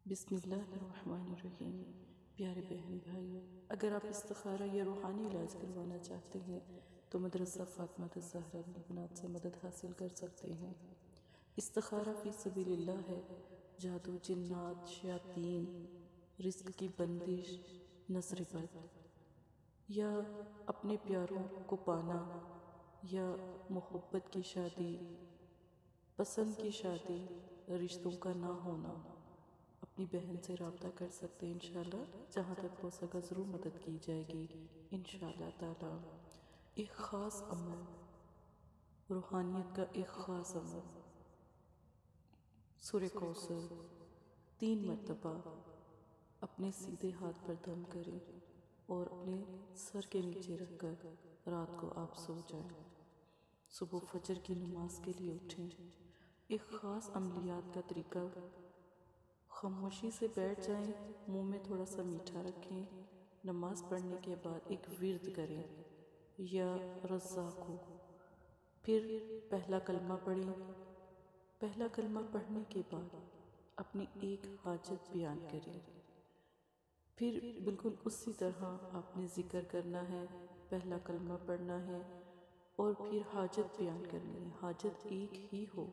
بسم اللہ الرحمن الرحیم۔ پیارے بہن بھائیو، اگر آپ استخارہ یا روحانی علاج کروانا چاہتے ہیں تو مدرسہ فاطمہ الزہرا لبنان سے مدد حاصل کر سکتے ہیں۔ استخارہ فی سبیل اللہ ہے۔ جادو، جنات، شیاطین، رزق کی بندش، نظر بد یا اپنے پیاروں کو پانا یا محبت کی شادی، پسند کی شادی، رشتوں کا نہ ہونا، اپنی بہن سے رابطہ کر سکتے ہیں انشاءاللہ۔ جہاں تک ہو سکا ضرور مدد کی جائے گی انشاءاللہ تعالی۔ ایک خاص عمل، روحانیت کا ایک خاص عمل، سورہ کوثر 3 مرتبہ اپنے سیدھے ہاتھ پر دم کریں اور اپنے سر کے نیچے رکھ کر رات کو آپ سو جائیں۔ صبح فجر کی نماز کے لیے اٹھیں۔ ایک خاص عملیات کا طریقہ، خاموشی سے بیٹھ جائیں، منہ میں تھوڑا سا میٹھا رکھیں، نماز پڑھنے کے بعد ایک ورد کریں یا رزاق ہو، پھر پہلا کلمہ پڑھیں۔ پہلا کلمہ پڑھنے کے بعد اپنی ایک حاجت بیان کریں، پھر بالکل اسی طرح آپ نے ذکر کرنا ہے، پہلا کلمہ پڑھنا ہے اور پھر حاجت بیان کرنی ہے۔ حاجت ایک ہی ہو،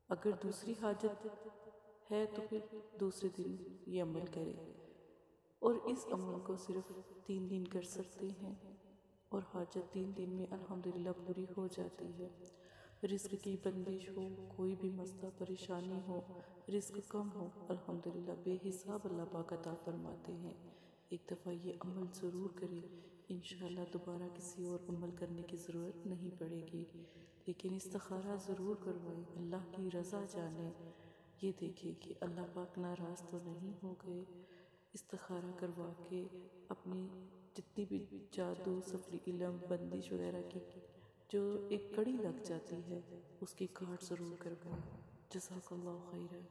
اگر دوسری حاجت ہے تو پھر دوسرے دن یہ عمل کریں، اور اس عمل کو صرف 3 دن کر سکتے ہیں اور حاجت 3 دن میں الحمدللہ پوری ہو جاتی ہے۔ رزق کی بندش ہو، کوئی بھی مسئلہ پریشانی ہو، رزق کم ہو، الحمدللہ بے حساب اللہ پاک عطا فرماتے ہیں۔ ایک دفعہ یہ عمل ضرور کریں، انشاءاللہ دوبارہ کسی اور عمل کرنے کی ضرورت نہیں پڑے گی، لیکن استخارہ ضرور کروائیں، اللہ کی رضا جانیں، یہ دیکھیں کہ اللہ پاک ناراض تو نہیں ہو گئے۔ استخارہ کروا کے اپنی جتنی بھی جادو، سفری علم، بندش وغیرہ کی جو ایک کڑی لگ جاتی ہے، اس کی کاٹ ضرور کروائیں۔ جزاک اللہ خیرہ۔